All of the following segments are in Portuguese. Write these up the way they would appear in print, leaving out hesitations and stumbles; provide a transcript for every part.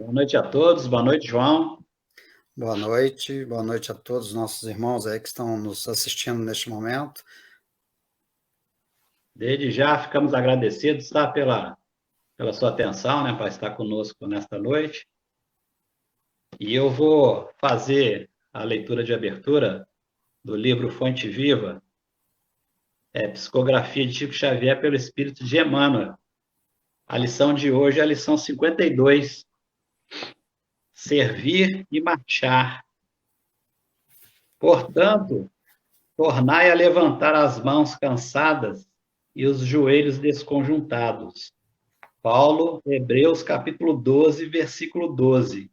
Boa noite a todos, boa noite, João. Boa noite a todos os nossos irmãos aí que estão nos assistindo neste momento. Desde já ficamos agradecidos, tá, pela sua atenção, né, para estar conosco nesta noite. E eu vou fazer a leitura de abertura do livro Fonte Viva, Psicografia de Chico Xavier pelo Espírito de Emmanuel. A lição de hoje é a lição 52, Servir e Marchar. Portanto, tornai a levantar as mãos cansadas e os joelhos desconjuntados. Paulo, Hebreus, capítulo 12, versículo 12.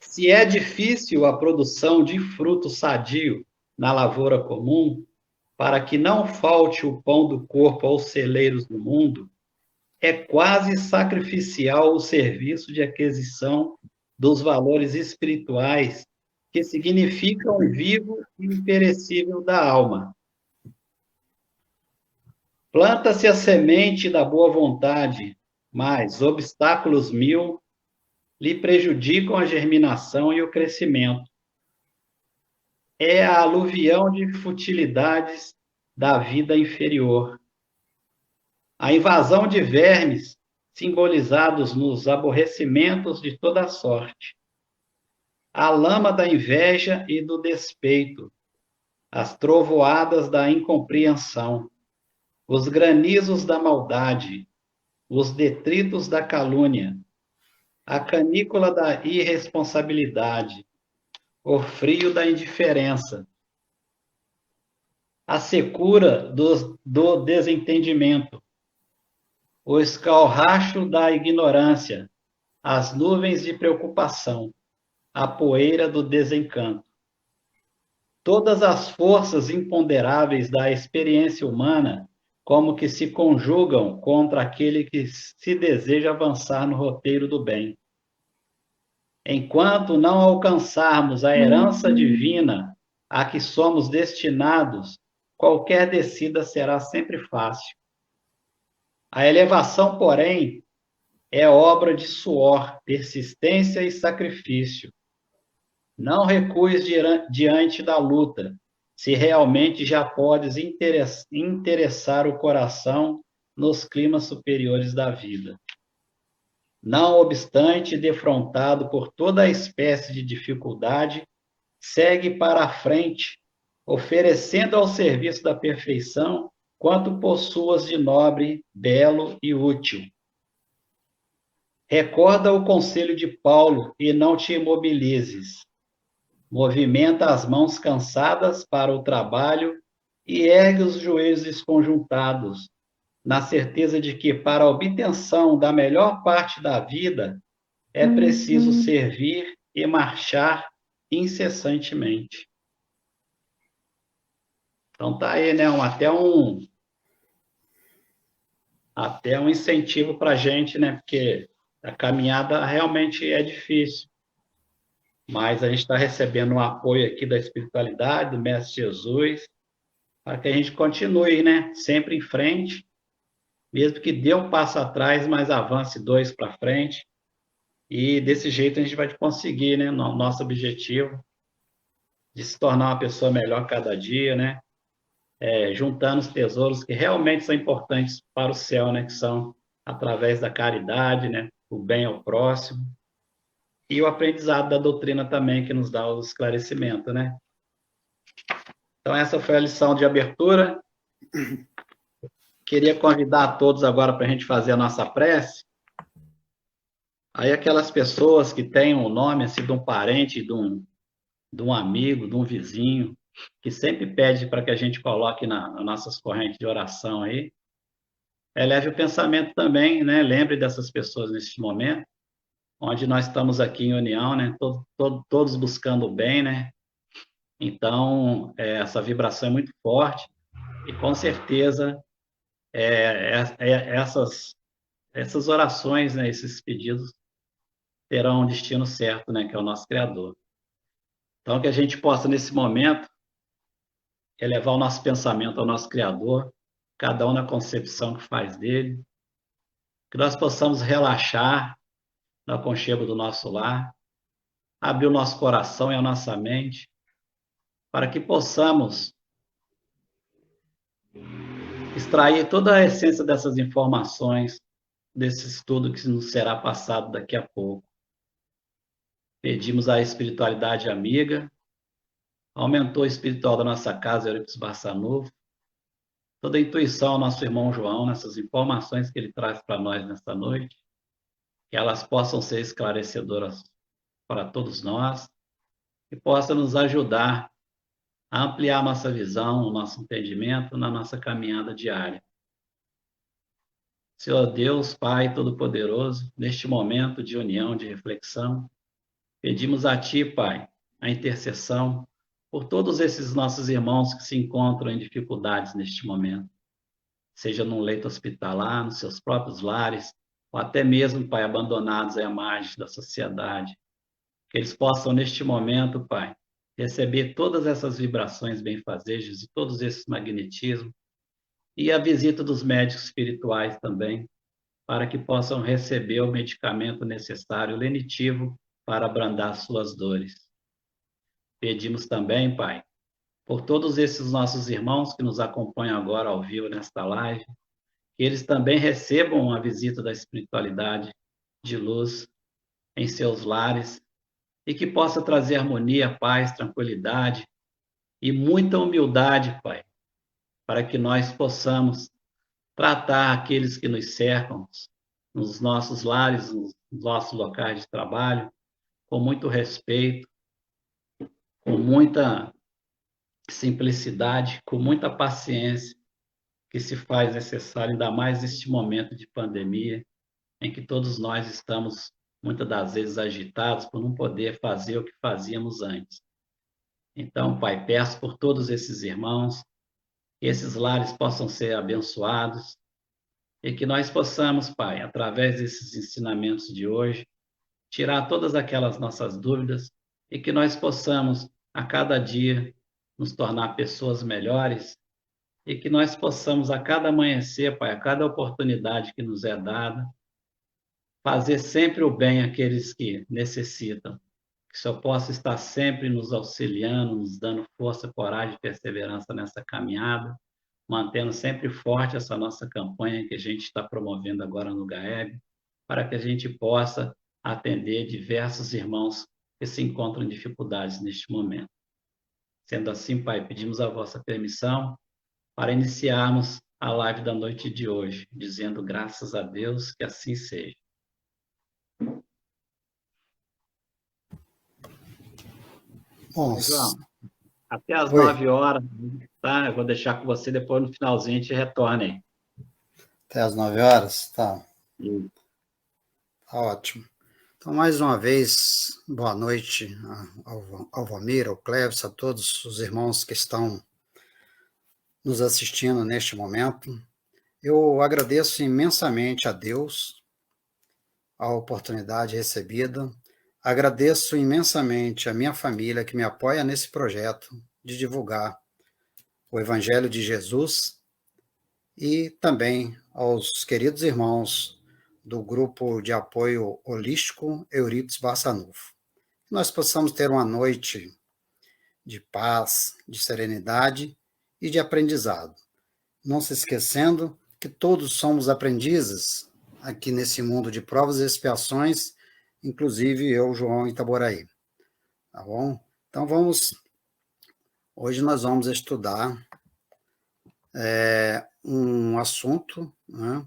Se é difícil a produção de fruto sadio na lavoura comum, para que não falte o pão do corpo aos celeiros do mundo, é quase sacrificial o serviço de aquisição dos valores espirituais que significam o vivo e imperecível da alma. Planta-se a semente da boa vontade, mas obstáculos mil lhe prejudicam a germinação e o crescimento. É a aluvião de futilidades da vida inferior. A invasão de vermes, simbolizados nos aborrecimentos de toda sorte. A lama da inveja e do despeito. As trovoadas da incompreensão. Os granizos da maldade. Os detritos da calúnia. A canícula da irresponsabilidade. O frio da indiferença, a secura do desentendimento, o escarracho da ignorância, as nuvens de preocupação, a poeira do desencanto. Todas as forças imponderáveis da experiência humana como que se conjugam contra aquele que se deseja avançar no roteiro do bem. Enquanto não alcançarmos a herança divina a que somos destinados, qualquer descida será sempre fácil. A elevação, porém, é obra de suor, persistência e sacrifício. Não recues diante da luta, se realmente já podes interessar o coração nos climas superiores da vida. Não obstante, defrontado por toda a espécie de dificuldade, segue para a frente, oferecendo ao serviço da perfeição quanto possuas de nobre, belo e útil. Recorda o conselho de Paulo e não te imobilizes. Movimenta as mãos cansadas para o trabalho e ergue os joelhos desconjuntados, na certeza de que, para a obtenção da melhor parte da vida, é preciso servir e marchar incessantemente. Então tá aí, né? Até um incentivo para a gente, né? Porque a caminhada realmente é difícil. Mas a gente está recebendo um apoio aqui da espiritualidade, do Mestre Jesus, para que a gente continue, né? Sempre em frente, mesmo que dê um passo atrás, mas avance dois para frente. E desse jeito a gente vai conseguir, né? Nosso objetivo de se tornar uma pessoa melhor cada dia, né? Juntando os tesouros que realmente são importantes para o céu, né? Que são através da caridade, né? O bem ao próximo. E o aprendizado da doutrina também, que nos dá o esclarecimento, né? Então, essa foi a lição de abertura. Queria convidar a todos agora para a gente fazer a nossa prece. Aí, aquelas pessoas que têm o nome assim, de um parente, de um amigo, de um vizinho, que sempre pede para que a gente coloque nas nossas correntes de oração aí, eleve o pensamento também, né? Lembre dessas pessoas neste momento, onde nós estamos aqui em união, né? Todos buscando o bem, né? Então, essa vibração é muito forte e, com certeza, essas orações, né? Esses pedidos terão um destino certo, né? Que é o nosso Criador. Então, que a gente possa, nesse momento, elevar o nosso pensamento ao nosso Criador, cada um na concepção que faz dele, que nós possamos relaxar no aconchego do nosso lar, abrir o nosso coração e a nossa mente, para que possamos extrair toda a essência dessas informações, desse estudo que nos será passado daqui a pouco. Pedimos à espiritualidade amiga, aumentou o espiritual da nossa casa, Eurípides Barçanufo, toda a intuição ao nosso irmão João, nessas informações que ele traz para nós nesta noite, que elas possam ser esclarecedoras para todos nós e possam nos ajudar a ampliar nossa visão, o nosso entendimento na nossa caminhada diária. Senhor Deus, Pai Todo-Poderoso, neste momento de união, de reflexão, pedimos a Ti, Pai, a intercessão por todos esses nossos irmãos que se encontram em dificuldades neste momento, seja num leito hospitalar, nos seus próprios lares, ou até mesmo, Pai, abandonados à margem da sociedade. Que eles possam, neste momento, Pai, receber todas essas vibrações benfazejas e todos esses magnetismos, e a visita dos médicos espirituais também, para que possam receber o medicamento necessário, lenitivo, para abrandar suas dores. Pedimos também, Pai, por todos esses nossos irmãos que nos acompanham agora ao vivo nesta live, que eles também recebam a visita da espiritualidade de luz em seus lares e que possa trazer harmonia, paz, tranquilidade e muita humildade, Pai, para que nós possamos tratar aqueles que nos cercam, nos nossos lares, nos nossos locais de trabalho, com muito respeito, com muita simplicidade, com muita paciência, que se faz necessário, ainda mais neste momento de pandemia, em que todos nós estamos, muitas das vezes, agitados por não poder fazer o que fazíamos antes. Então, Pai, peço por todos esses irmãos, que esses lares possam ser abençoados, e que nós possamos, Pai, através desses ensinamentos de hoje, tirar todas aquelas nossas dúvidas e que nós possamos, a cada dia, nos tornar pessoas melhores e que nós possamos, a cada amanhecer, Pai, a cada oportunidade que nos é dada, fazer sempre o bem àqueles que necessitam. Que o Senhor possa estar sempre nos auxiliando, nos dando força, coragem e perseverança nessa caminhada, mantendo sempre forte essa nossa campanha que a gente está promovendo agora no GAEB, para que a gente possa atender diversos irmãos que se encontram em dificuldades neste momento. Sendo assim, Pai, pedimos a vossa permissão para iniciarmos a live da noite de hoje, dizendo graças a Deus que assim seja. Bom, João, até às oi, 9 horas, tá? Eu vou deixar com você, depois no finalzinho a gente retorna aí. até às 9 horas? Tá, E tá ótimo. Então, mais uma vez, boa noite ao Valmir, ao Cleves, a todos os irmãos que estão nos assistindo neste momento. Eu agradeço imensamente a Deus a oportunidade recebida. Agradeço imensamente a minha família que me apoia nesse projeto de divulgar o Evangelho de Jesus e também aos queridos irmãos do grupo de apoio holístico Eurípides Barçanufo. Que nós possamos ter uma noite de paz, de serenidade e de aprendizado. Não se esquecendo que todos somos aprendizes aqui nesse mundo de provas e expiações, inclusive eu, João Itaboraí. Tá bom? Então hoje nós vamos estudar um assunto, né,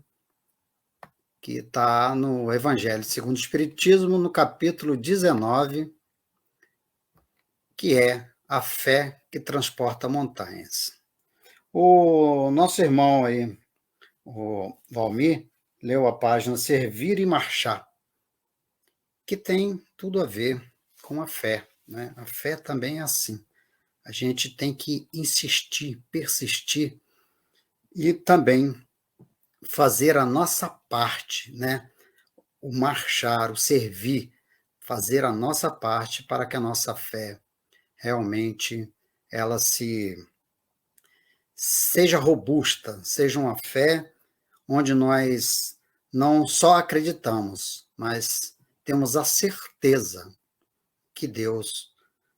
que está no Evangelho segundo o Espiritismo, no capítulo 19, que é a fé que transporta montanhas. O nosso irmão aí, o Valmir, leu a página Servir e Marchar, que tem tudo a ver com a fé, né? A fé também é assim. A gente tem que insistir, persistir e também fazer a nossa parte, né? O marchar, o servir, fazer a nossa parte para que a nossa fé realmente ela seja robusta, seja uma fé onde nós não só acreditamos, mas temos a certeza que Deus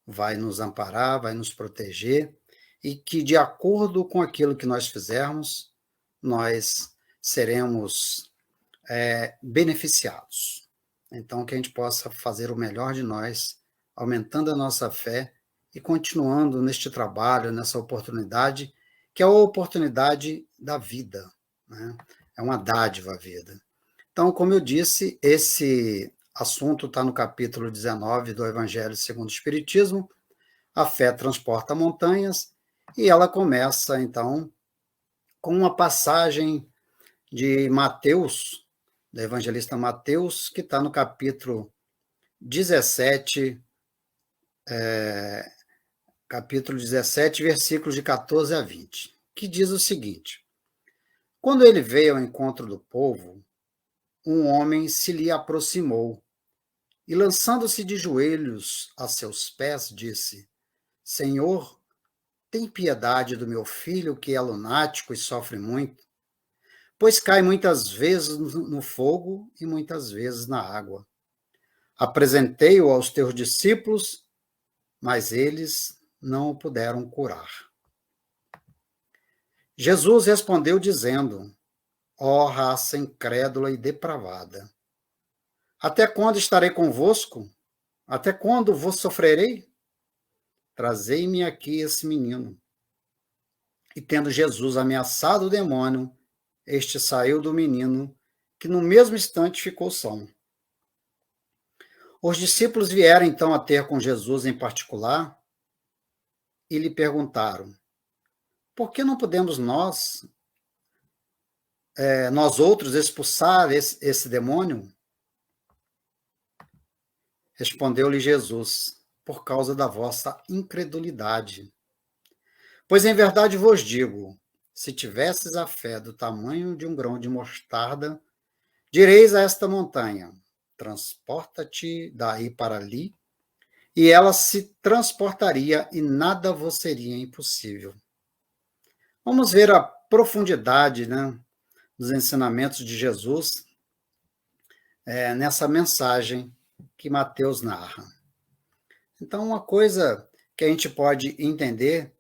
vai nos amparar, vai nos proteger e que, de acordo com aquilo que nós fizermos, nós seremos beneficiados. Então, que a gente possa fazer o melhor de nós, aumentando a nossa fé e continuando neste trabalho, nessa oportunidade, que é a oportunidade da vida, né? É uma dádiva a vida. Então, como eu disse, esse assunto está no capítulo 19 do Evangelho segundo o Espiritismo, a fé transporta montanhas, e ela começa, então, com uma passagem de Mateus, do evangelista Mateus, que está no capítulo 17, versículos de 14 a 20, que diz o seguinte: Quando ele veio ao encontro do povo, um homem se lhe aproximou e, lançando-se de joelhos a seus pés, disse: Senhor, tem piedade do meu filho, que é lunático e sofre muito, pois cai muitas vezes no fogo e muitas vezes na água. Apresentei-o aos teus discípulos, mas eles não o puderam curar. Jesus respondeu dizendo: Ó raça incrédula e depravada, até quando estarei convosco? Até quando vos sofrerei? Trazei-me aqui esse menino. E tendo Jesus ameaçado o demônio, este saiu do menino, que no mesmo instante ficou são. Os discípulos vieram então a ter com Jesus em particular e lhe perguntaram: por que não podemos nós outros, expulsar esse demônio? Respondeu-lhe Jesus: por causa da vossa incredulidade. Pois em verdade vos digo, se tivesses a fé do tamanho de um grão de mostarda, direis a esta montanha: transporta-te daí para ali, e ela se transportaria e nada vos seria impossível. Vamos ver a profundidade, né, dos ensinamentos de Jesus nessa mensagem que Mateus narra. Então, uma coisa que a gente pode entender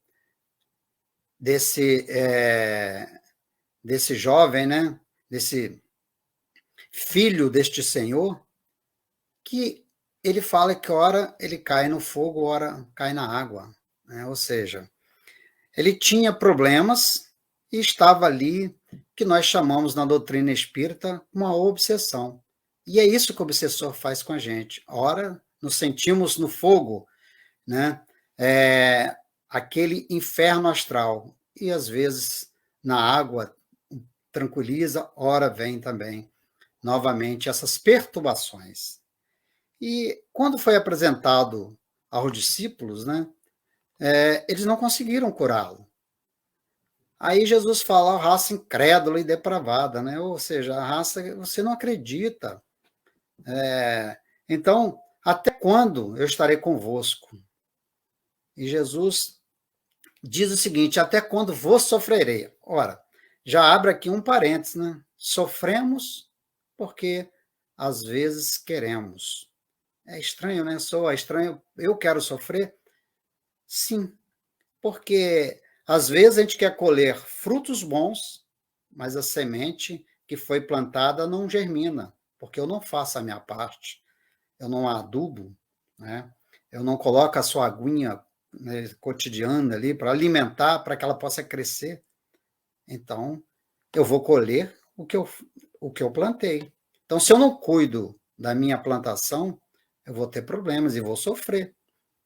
desse jovem, né, desse filho deste Senhor, que ele fala que ora ele cai no fogo, ora cai na água, né? Ou seja, ele tinha problemas e estava ali, que nós chamamos na doutrina espírita uma obsessão. E é isso que o obsessor faz com a gente. Ora, nos sentimos no fogo, né? Aquele inferno astral. E às vezes na água tranquiliza, ora vem também novamente essas perturbações. E quando foi apresentado aos discípulos, né, eles não conseguiram curá-lo. Aí Jesus fala: a raça incrédula e depravada, né? Ou seja, a raça, você não acredita. Então, até quando eu estarei convosco? E Jesus diz o seguinte: até quando vos sofrerei? Ora, já abre aqui um parênteses, né? Sofremos porque às vezes queremos. É estranho, né? Soa estranho. Eu quero sofrer? Sim, porque às vezes a gente quer colher frutos bons, mas a semente que foi plantada não germina, porque eu não faço a minha parte. Eu não adubo, né? Eu não coloco a sua aguinha, né, cotidiana ali para alimentar, para que ela possa crescer. Então, eu vou colher o que eu plantei. Então, se eu não cuido da minha plantação, eu vou ter problemas e vou sofrer.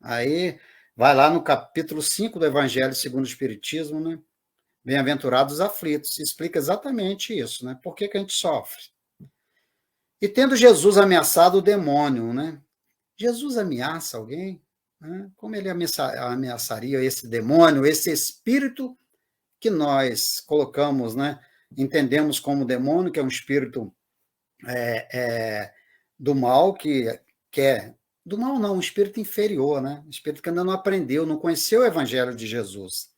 Aí, vai lá no capítulo 5 do Evangelho segundo o Espiritismo, né? Bem-aventurados os aflitos, explica exatamente isso, né? Por que a gente sofre? E tendo Jesus ameaçado o demônio, né? Jesus ameaça alguém? Né? Como ele ameaçaria esse demônio, esse espírito que nós colocamos, né? Entendemos como demônio, que é um espírito do mal, que é do mal não, um espírito inferior, né? Um espírito que ainda não aprendeu, não conheceu o evangelho de Jesus.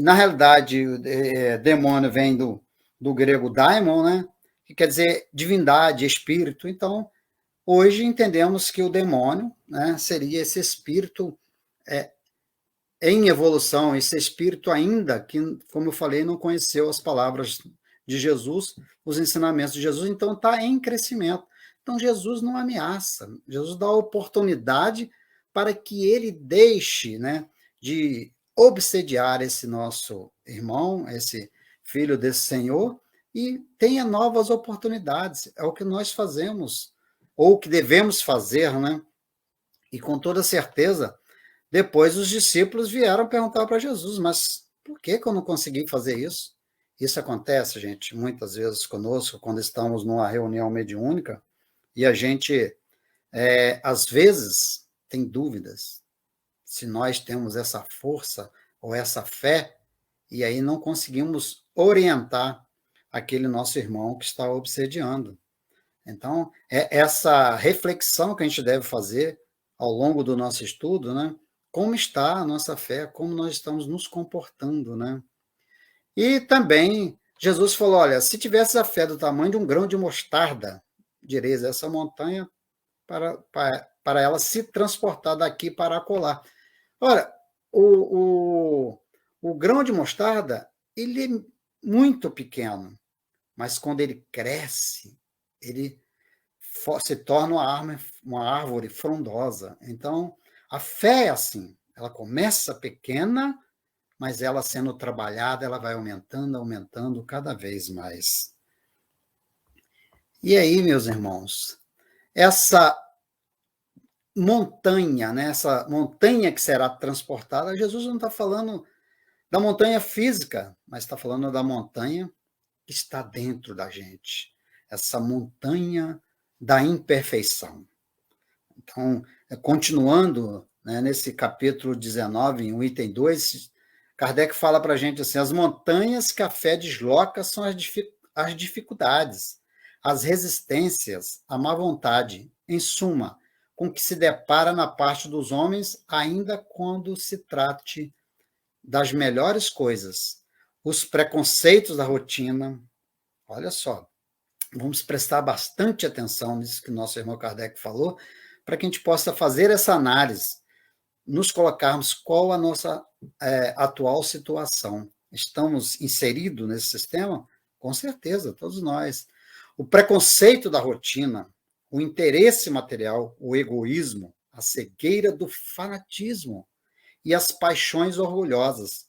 Na realidade, demônio vem do grego daimon, né? que quer dizer divindade, espírito. Então, hoje entendemos que o demônio, né, seria esse espírito em evolução, esse espírito ainda que, como eu falei, não conheceu as palavras de Jesus, os ensinamentos de Jesus, então está em crescimento. Então Jesus não ameaça, Jesus dá oportunidade para que ele deixe, né, de obsediar esse nosso irmão, esse filho desse Senhor, e tenha novas oportunidades. É o que nós fazemos, ou o que devemos fazer, né? E com toda certeza, depois os discípulos vieram perguntar para Jesus, mas por que eu não consegui fazer isso? Isso acontece, gente, muitas vezes conosco, quando estamos numa reunião mediúnica, e a gente, às vezes, tem dúvidas se nós temos essa força ou essa fé, e aí não conseguimos orientar aquele nosso irmão que está obsediando. Então, é essa reflexão que a gente deve fazer ao longo do nosso estudo, né? Como está a nossa fé, como nós estamos nos comportando, né? E também, Jesus falou, olha, se tivesse a fé do tamanho de um grão de mostarda, direis essa montanha para ela se transportar daqui para acolá. Ora, o grão de mostarda, ele é muito pequeno, mas quando ele cresce, ele se torna uma árvore frondosa. Então, a fé é assim, ela começa pequena, mas ela sendo trabalhada, ela vai aumentando, aumentando cada vez mais. E aí, meus irmãos, essa montanha, né, essa montanha que será transportada, Jesus não está falando da montanha física, mas está falando da montanha que está dentro da gente, essa montanha da imperfeição. Então, continuando, né, nesse capítulo 19, no item 2, Kardec fala para a gente assim, as montanhas que a fé desloca são as dificuldades, as resistências, a má vontade, em suma, com que se depara na parte dos homens, ainda quando se trate das melhores coisas, os preconceitos da rotina. Olha só, vamos prestar bastante atenção nisso que nosso irmão Kardec falou, para que a gente possa fazer essa análise, nos colocarmos qual a nossa atual situação. Estamos inseridos nesse sistema? Com certeza, todos nós. O preconceito da rotina, o interesse material, o egoísmo, a cegueira do fanatismo e as paixões orgulhosas.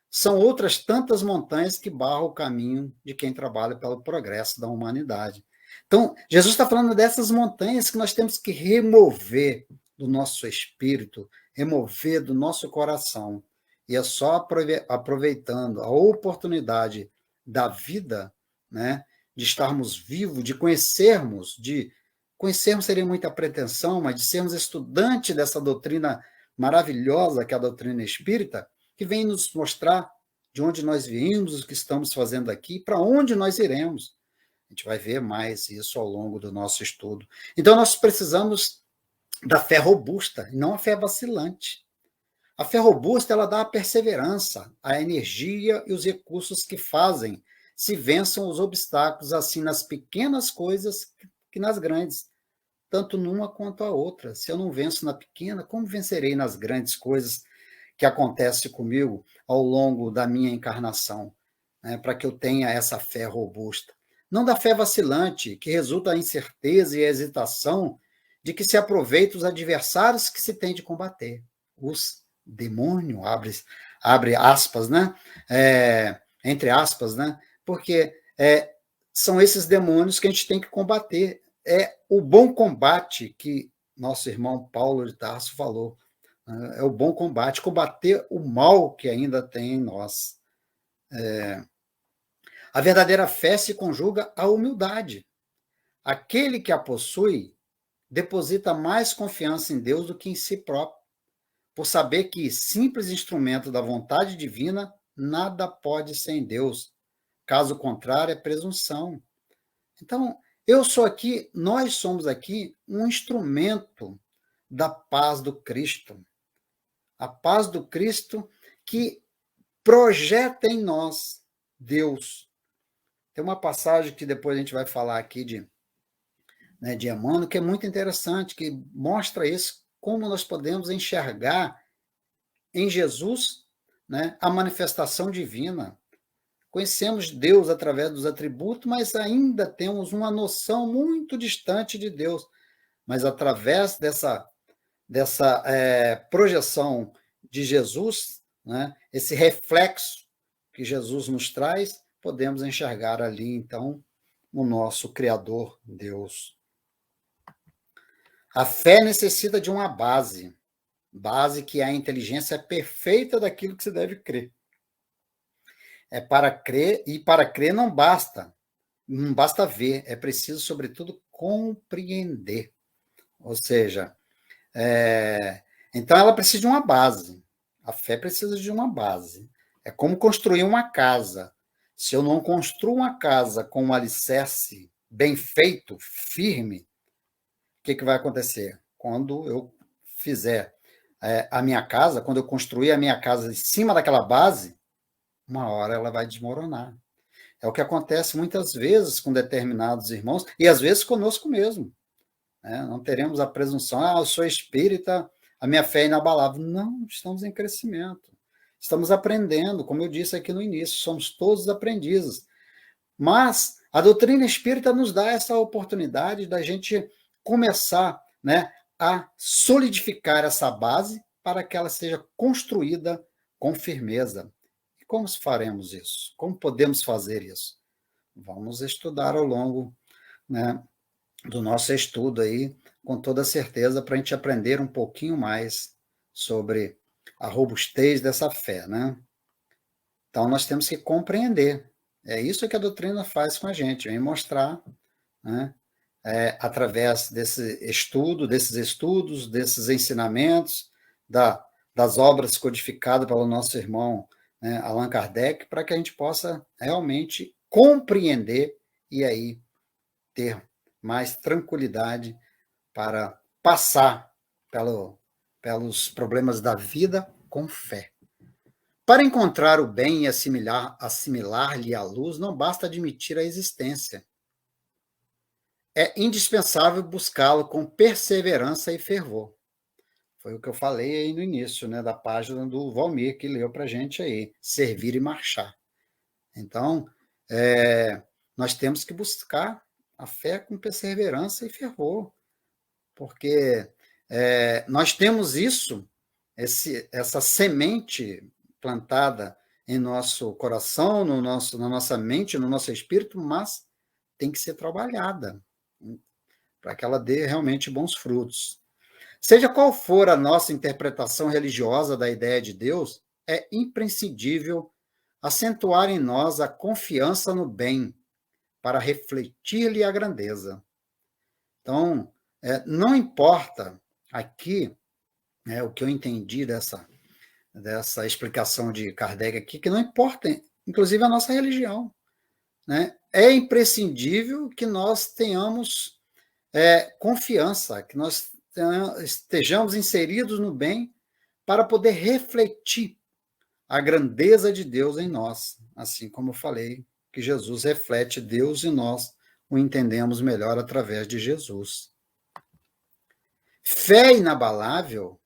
São outras tantas montanhas que barram o caminho de quem trabalha pelo progresso da humanidade. Então, Jesus está falando dessas montanhas que nós temos que remover do nosso espírito, remover do nosso coração. E é só aproveitando a oportunidade da vida, né, de estarmos vivos, de conhecermos seria muita pretensão, mas de sermos estudantes dessa doutrina maravilhosa que é a doutrina espírita, que vem nos mostrar de onde nós viemos, o que estamos fazendo aqui, para onde nós iremos. A gente vai ver mais isso ao longo do nosso estudo. Então, nós precisamos da fé robusta, e não a fé vacilante. A fé robusta, ela dá a perseverança, a energia e os recursos que fazem se vençam os obstáculos, assim nas pequenas coisas que nas grandes, tanto numa quanto a outra. Se eu não venço na pequena, como vencerei nas grandes coisas que acontecem comigo ao longo da minha encarnação, né, para que eu tenha essa fé robusta? Não da fé vacilante, que resulta em incerteza e hesitação de que se aproveita os adversários que se tem de combater. Os demônios, abre aspas, né? Entre aspas, né? Porque são esses demônios que a gente tem que combater. É o bom combate que nosso irmão Paulo de Tarso falou. É o bom combate, combater o mal que ainda tem em nós. A verdadeira fé se conjuga à humildade. Aquele que a possui deposita mais confiança em Deus do que em si próprio, por saber que, simples instrumento da vontade divina, nada pode sem Deus. Caso contrário, é presunção. Então, nós somos aqui um instrumento da paz do Cristo. A paz do Cristo que projeta em nós Deus. Tem uma passagem que depois a gente vai falar aqui de Emmanuel, que é muito interessante, que mostra isso, como nós podemos enxergar em Jesus, né, a manifestação divina. Conhecemos Deus através dos atributos, mas ainda temos uma noção muito distante de Deus. Mas através dessa projeção de Jesus, né, esse reflexo que Jesus nos traz, podemos enxergar ali, então, o nosso Criador, Deus. A fé necessita de uma base que é a inteligência perfeita daquilo que se deve crer. É para crer, e para crer não basta ver, é preciso, sobretudo, compreender. Ou seja, então ela precisa de uma base. A fé precisa de uma base. É como construir uma casa. Se eu não construo uma casa com um alicerce bem feito, firme, o que vai acontecer? Quando eu fizer a minha casa, quando eu construir a minha casa em cima daquela base, uma hora ela vai desmoronar. É o que acontece muitas vezes com determinados irmãos, e às vezes conosco mesmo. Não teremos a presunção, eu sou espírita, a minha fé é inabalável. Não, estamos em crescimento. Estamos aprendendo, como eu disse aqui no início, somos todos aprendizes. Mas a doutrina espírita nos dá essa oportunidade da gente começar, a solidificar essa base para que ela seja construída com firmeza. E como faremos isso? Como podemos fazer isso? Vamos estudar ao longo, do nosso estudo aí, com toda certeza, para a gente aprender um pouquinho mais sobre a robustez dessa fé, Então, nós temos que compreender. É isso que a doutrina faz com a gente, vem mostrar, através desse estudo, desses estudos, desses ensinamentos, das obras codificadas pelo nosso irmão Allan Kardec, para que a gente possa realmente compreender e aí ter mais tranquilidade para passar pelos problemas da vida com fé. Para encontrar o bem e assimilar-lhe a luz, não basta admitir a existência. É indispensável buscá-lo com perseverança e fervor. Foi o que eu falei aí no início, da página do Valmir, que leu para a gente aí, servir e marchar. Então, nós temos que buscar a fé com perseverança e fervor, porque nós temos essa semente plantada em nosso coração, na nossa mente, no nosso espírito, mas tem que ser trabalhada para que ela dê realmente bons frutos. Seja qual for a nossa interpretação religiosa da ideia de Deus, é imprescindível acentuar em nós a confiança no bem, para refletir-lhe a grandeza. Então, não importa aqui, o que eu entendi dessa explicação de Kardec aqui, que não importa, inclusive, a nossa religião. É imprescindível que nós tenhamos confiança, que nós estejamos inseridos no bem para poder refletir a grandeza de Deus em nós, assim como eu falei, que Jesus reflete Deus e nós o entendemos melhor através de Jesus. Fé inabalável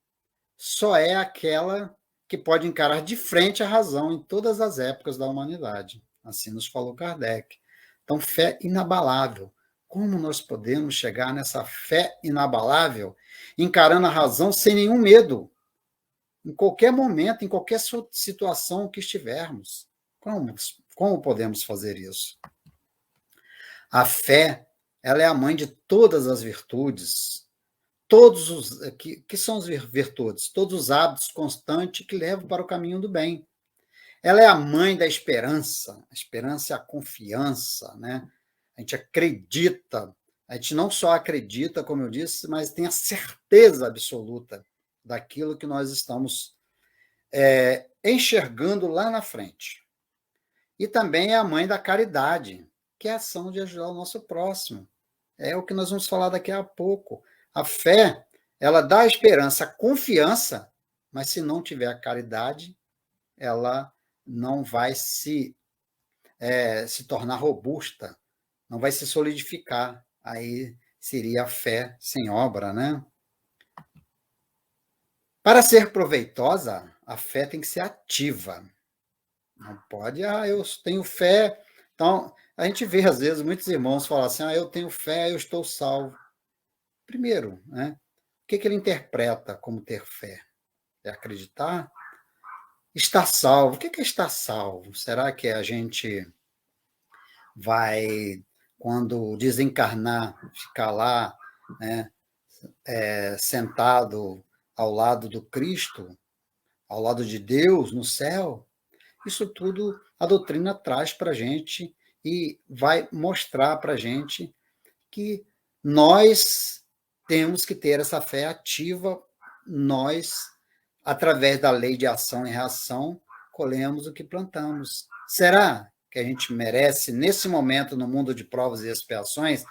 só é aquela que pode encarar de frente a razão em todas as épocas da humanidade. Assim nos falou Kardec. Então, fé inabalável. Como nós podemos chegar nessa fé inabalável, encarando a razão sem nenhum medo, em qualquer momento, em qualquer situação que estivermos? Como podemos fazer isso? A fé, ela é a mãe de todas as virtudes, que são as virtudes? Todos os hábitos constantes que levam para o caminho do bem. Ela é a mãe da esperança. A esperança é a confiança, A gente acredita, a gente não só acredita, como eu disse, mas tem a certeza absoluta daquilo que nós estamos enxergando lá na frente. E também é a mãe da caridade, que é a ação de ajudar o nosso próximo. É o que nós vamos falar daqui a pouco. A fé, ela dá a esperança, a confiança, mas se não tiver a caridade, ela não vai se se tornar robusta, não vai se solidificar. Aí seria a fé sem obra, né? Para ser proveitosa, a fé tem que ser ativa. Não pode, eu tenho fé. Então, a gente vê, às vezes, muitos irmãos falam assim, eu tenho fé, eu estou salvo. Primeiro, né? O que ele interpreta como ter fé? É acreditar? Estar salvo. O que é estar salvo? Será que a gente vai, quando desencarnar, ficar lá, né, sentado ao lado do Cristo, ao lado de Deus, no céu? Isso tudo a doutrina traz para a gente e vai mostrar para a gente que nós temos que ter essa fé ativa, nós, através da lei de ação e reação, colhemos o que plantamos. Será que a gente merece, nesse momento, no mundo de provas e expiações,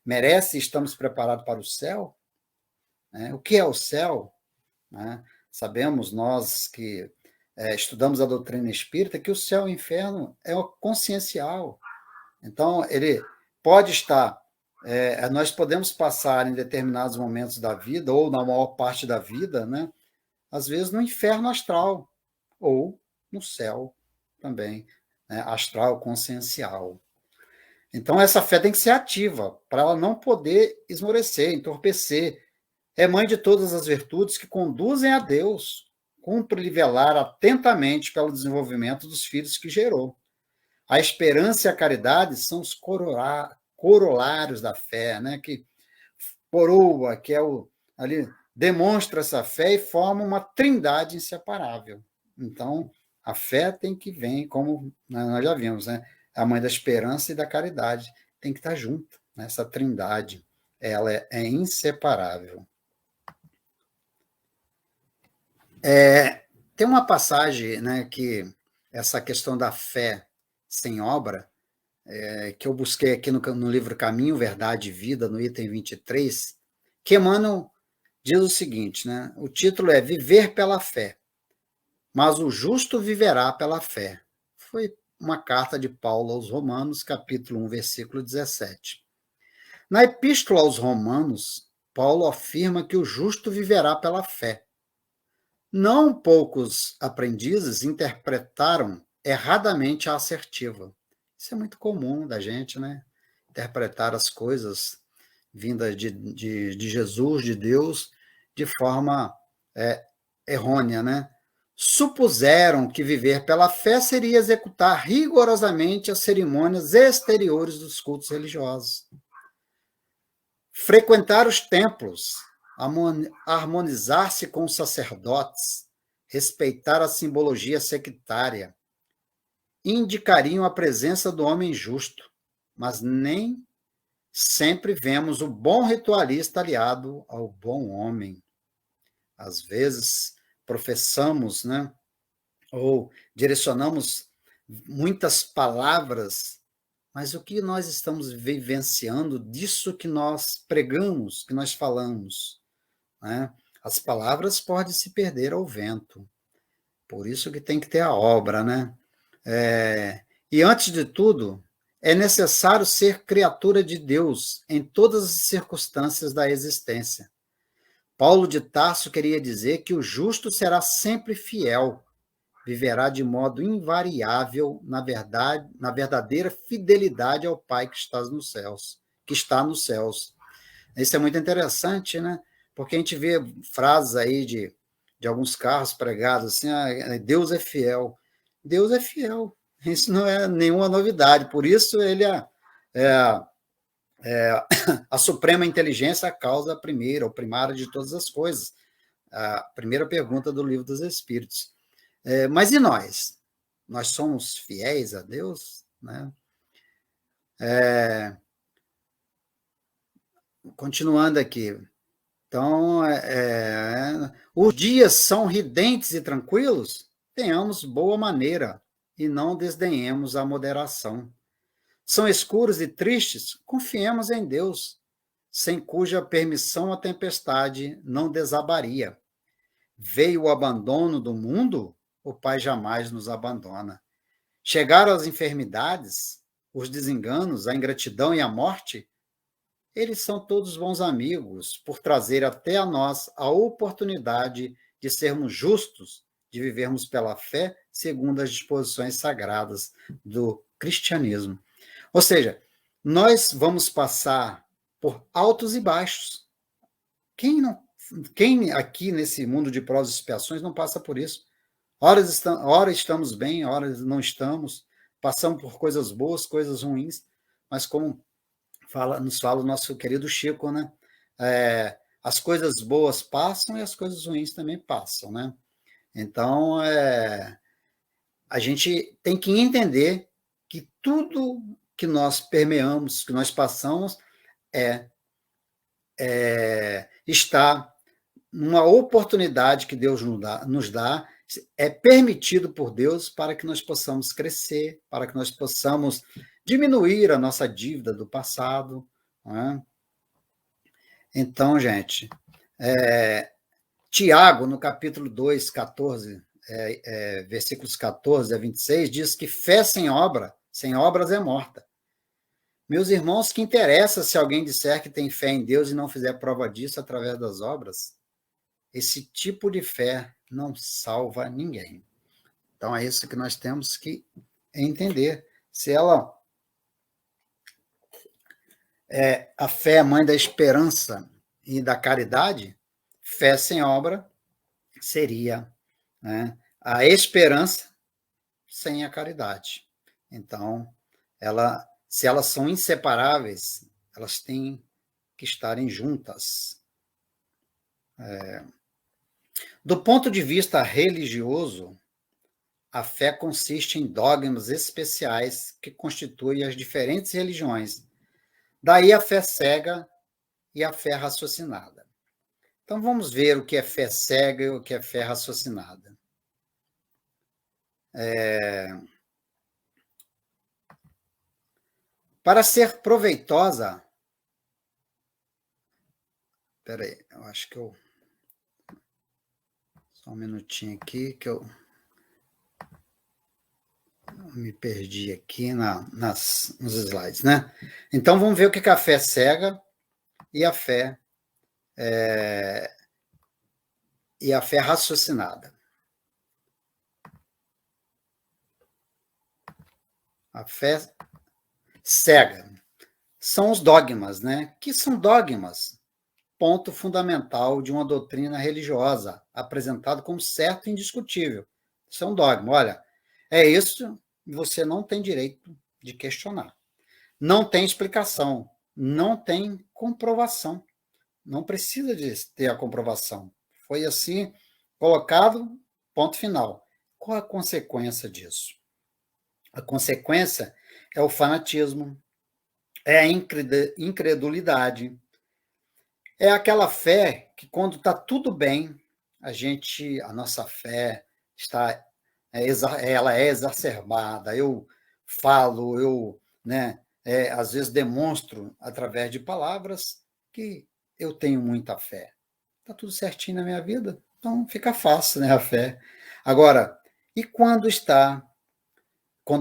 merece e estamos preparados para o céu? O que é o céu? Sabemos nós que estudamos a doutrina espírita que o céu e o inferno é o consciencial. Então, ele pode estar, nós podemos passar em determinados momentos da vida, ou na maior parte da vida, né, às vezes no inferno astral, ou no céu também, né, astral consciencial. Então, essa fé tem que ser ativa, para ela não poder esmorecer, entorpecer. É mãe de todas as virtudes que conduzem a Deus. Cumpre-lhe velar atentamente pelo desenvolvimento dos filhos que gerou. A esperança e a caridade são os corolários da fé, né? Que coroa, que ali demonstra essa fé e forma uma trindade inseparável. Então, a fé tem que vir, como nós já vimos, né? A mãe da esperança e da caridade tem que estar junto, né? Essa trindade, ela é inseparável. Tem uma passagem, né, que essa questão da fé sem obra, que eu busquei aqui no livro Caminho, Verdade e Vida, no item 23, que Emmanuel diz o seguinte, né? O título é Viver pela Fé, mas o justo viverá pela fé. Foi uma carta de Paulo aos Romanos, capítulo 1, versículo 17. Na Epístola aos Romanos, Paulo afirma que o justo viverá pela fé. Não poucos aprendizes interpretaram erradamente a assertiva. Isso é muito comum da gente, né? Interpretar as coisas vindas de Jesus, de Deus, de forma errônea, né? Supuseram que viver pela fé seria executar rigorosamente as cerimônias exteriores dos cultos religiosos. Frequentar os templos, harmonizar-se com os sacerdotes, respeitar a simbologia sectária, indicariam a presença do homem justo, mas nem sempre vemos o bom ritualista aliado ao bom homem. Às vezes, professamos, né, ou direcionamos muitas palavras, mas o que nós estamos vivenciando disso que nós pregamos, que nós falamos, né? As palavras podem se perder ao vento. Por isso que tem que ter a obra, né? E antes de tudo, é necessário ser criatura de Deus em todas as circunstâncias da existência. Paulo de Tarso queria dizer que o justo será sempre fiel, viverá de modo invariável na verdadeira fidelidade ao Pai que está nos céus, Isso é muito interessante, né? Porque a gente vê frases aí de alguns carros pregados assim, Deus é fiel. Deus é fiel. Isso não é nenhuma novidade. Por isso ele a suprema inteligência, a causa primeira, ou primária de todas as coisas. A primeira pergunta do Livro dos Espíritos. Mas e nós? Nós somos fiéis a Deus? Né? Continuando aqui. Então, os dias são ridentes e tranquilos? Tenhamos boa maneira e não desdenhemos a moderação. São escuros e tristes? Confiemos em Deus, sem cuja permissão a tempestade não desabaria. Veio o abandono do mundo? O Pai jamais nos abandona. chegar às enfermidades, os desenganos, a ingratidão e a morte, eles são todos bons amigos por trazer até a nós a oportunidade de sermos justos, de vivermos pela fé segundo as disposições sagradas do cristianismo. Ou seja, nós vamos passar por altos e baixos. Quem aqui nesse mundo de provas e expiações não passa por isso? Ora estamos bem, ora não estamos, passamos por coisas boas, coisas ruins, mas como nos fala o nosso querido Chico, né? As coisas boas passam e as coisas ruins também passam, né? Então, a gente tem que entender que tudo que nós permeamos, que nós passamos, está numa oportunidade que Deus nos dá, é permitido por Deus para que nós possamos crescer, para que nós possamos diminuir a nossa dívida do passado. Não é? Então, gente, Tiago, no capítulo 2, 14, versículos 14 a 26, diz que fé sem obras é morta. Meus irmãos, que interessa se alguém disser que tem fé em Deus e não fizer prova disso através das obras? Esse tipo de fé não salva ninguém. Então, é isso que nós temos que entender. Se a fé é mãe da esperança e da caridade, fé sem obra seria, né, a esperança sem a caridade. Então, se elas são inseparáveis, elas têm que estarem juntas. Do ponto de vista religioso, a fé consiste em dogmas especiais que constituem as diferentes religiões. Daí a fé cega e a fé raciocinada. Então, vamos ver o que é fé cega e o que é fé raciocinada. Para ser proveitosa... Espera aí, eu acho que eu... Só um minutinho aqui, que eu me perdi aqui nos slides, né? Então, vamos ver o que é a fé cega e a fé raciocinada. A fé cega são os dogmas, né? Que são dogmas? Ponto fundamental de uma doutrina religiosa, apresentado como certo e indiscutível. Isso é um dogma. Olha, é isso, você não tem direito de questionar. Não tem explicação, não tem comprovação. Não precisa de ter a comprovação. Foi assim colocado, ponto final. Qual a consequência disso? A consequência é o fanatismo, é a incredulidade, é aquela fé que, quando está tudo bem, a nossa fé ela é exacerbada. Eu falo, né, às vezes demonstro através de palavras que eu tenho muita fé. Está tudo certinho na minha vida, então fica fácil, né, a fé. Agora, e quando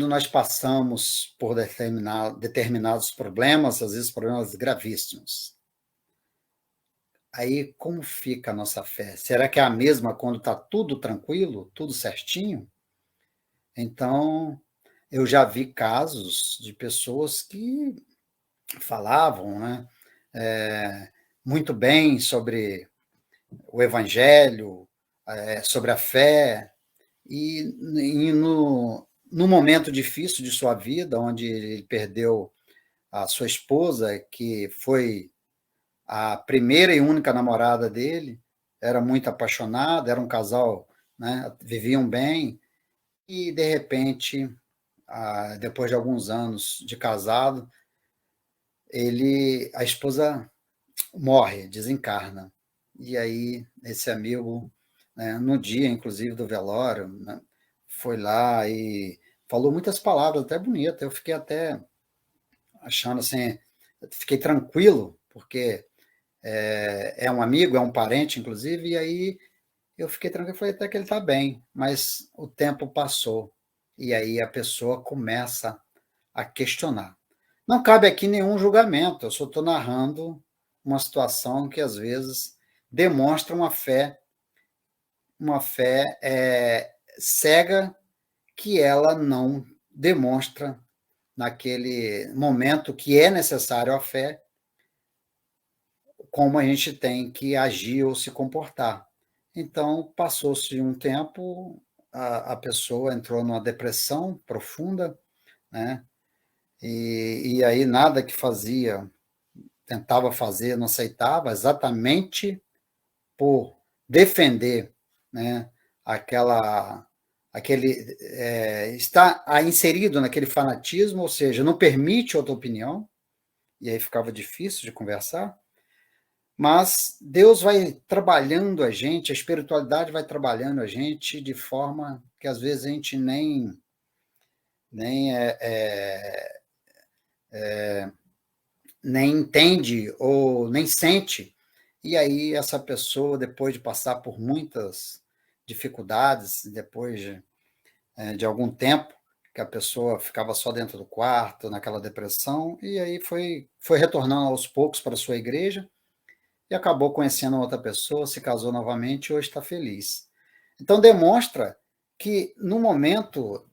nós passamos por determinados problemas, às vezes problemas gravíssimos? Aí, como fica a nossa fé? Será que é a mesma quando está tudo tranquilo, tudo certinho? Então, eu já vi casos de pessoas que falavam, né, muito bem sobre o Evangelho, sobre a fé, e no momento difícil de sua vida, onde ele perdeu a sua esposa, que foi a primeira e única namorada dele, era muito apaixonada, era um casal, né, viviam bem, e, de repente, depois de alguns anos de casado, a esposa morre, desencarna. E aí, esse amigo, né, no dia, inclusive, do velório, né, foi lá e falou muitas palavras até bonitas. Eu fiquei até achando assim, fiquei tranquilo, porque é um amigo, é um parente, inclusive, e aí eu fiquei tranquilo, falei até que ele está bem, mas o tempo passou. E aí a pessoa começa a questionar. Não cabe aqui nenhum julgamento, eu só estou narrando uma situação que, às vezes, demonstra uma fé cega, que ela não demonstra naquele momento que é necessário a fé, como a gente tem que agir ou se comportar. Então, passou-se um tempo, a pessoa entrou numa depressão profunda, né? E aí nada que fazia, tentava fazer, não aceitava, exatamente por defender, né, aquele está inserido naquele fanatismo, ou seja, não permite outra opinião, e aí ficava difícil de conversar. Mas Deus vai trabalhando a gente, a espiritualidade vai trabalhando a gente de forma que às vezes a gente nem nem entende ou nem sente. E aí essa pessoa, depois de passar por muitas dificuldades, depois de algum tempo, que a pessoa ficava só dentro do quarto, naquela depressão, e aí foi retornando aos poucos para a sua igreja, e acabou conhecendo outra pessoa, se casou novamente e hoje está feliz. Então, demonstra que no momento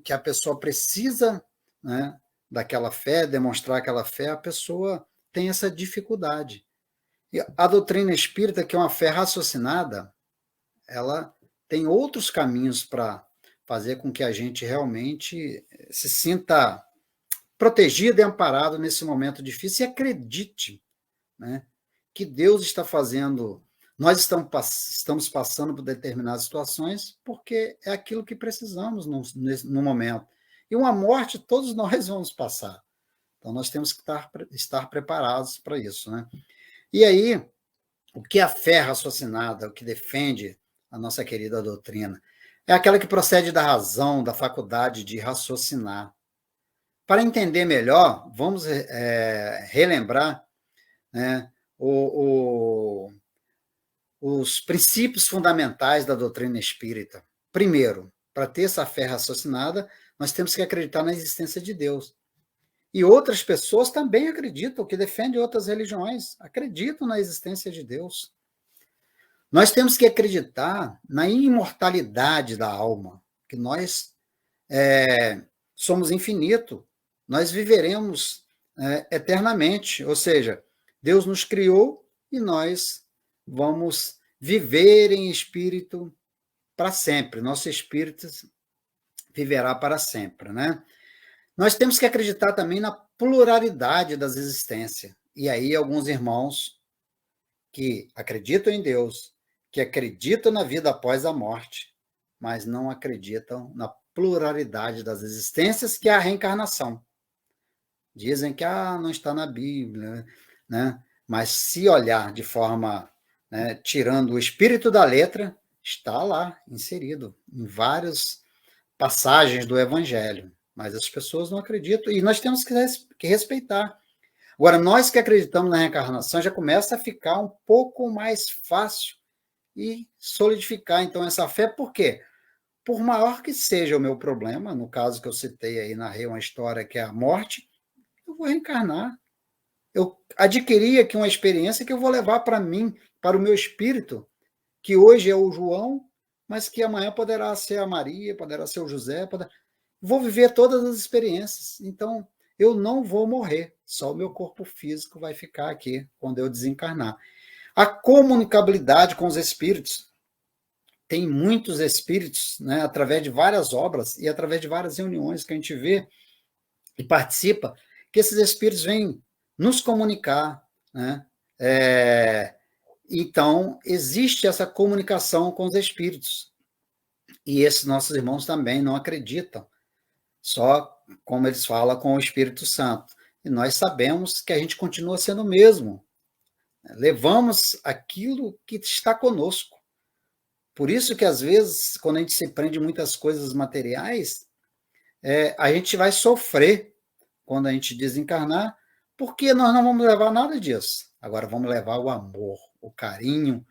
que a pessoa precisa, né, daquela fé, demonstrar aquela fé, a pessoa tem essa dificuldade. E a doutrina espírita, que é uma fé raciocinada, ela tem outros caminhos para fazer com que a gente realmente se sinta protegido e amparado nesse momento difícil e acredite, né, que Deus está fazendo. Nós estamos passando por determinadas situações porque é aquilo que precisamos no momento. E uma morte todos nós vamos passar. Então nós temos que estar preparados para isso, né? E aí, o que a fé raciocinada, o que defende a nossa querida doutrina, é aquela que procede da razão, da faculdade de raciocinar. Para entender melhor, vamos relembrar, né, os princípios fundamentais da doutrina espírita. Primeiro, para ter essa fé raciocinada, nós temos que acreditar na existência de Deus. E outras pessoas também acreditam, que defendem outras religiões, acreditam na existência de Deus. Nós temos que acreditar na imortalidade da alma, que nós somos infinito, nós viveremos eternamente, ou seja, Deus nos criou e nós vamos viver em espírito para sempre, nosso espírito viverá para sempre, né? Nós temos que acreditar também na pluralidade das existências, e aí alguns irmãos que acreditam em Deus, que acreditam na vida após a morte, mas não acreditam na pluralidade das existências, que é a reencarnação. Dizem que não está na Bíblia, né? Mas se olhar de forma, né, tirando o espírito da letra, está lá, inserido, em várias passagens do Evangelho. Mas as pessoas não acreditam, e nós temos que respeitar. Agora, nós que acreditamos na reencarnação, já começa a ficar um pouco mais fácil e solidificar, então, essa fé. Por quê? Por maior que seja o meu problema, no caso que eu citei aí, narrei uma história que é a morte, eu vou reencarnar. Eu adquiri aqui uma experiência que eu vou levar para mim, para o meu espírito, que hoje é o João, mas que amanhã poderá ser a Maria, poderá ser o José, vou viver todas as experiências. Então, eu não vou morrer, só o meu corpo físico vai ficar aqui quando eu desencarnar. A comunicabilidade com os espíritos. Tem muitos espíritos, né, através de várias obras e através de várias reuniões que a gente vê e participa, que esses espíritos vêm nos comunicar, né? Então, existe essa comunicação com os espíritos. E esses nossos irmãos também não acreditam, só como eles falam com o Espírito Santo. E nós sabemos que a gente continua sendo o mesmo. Levamos aquilo que está conosco. Por isso que, às vezes, quando a gente se prende em muitas coisas materiais, a gente vai sofrer quando a gente desencarnar, porque nós não vamos levar nada disso. Agora vamos levar o amor, o carinho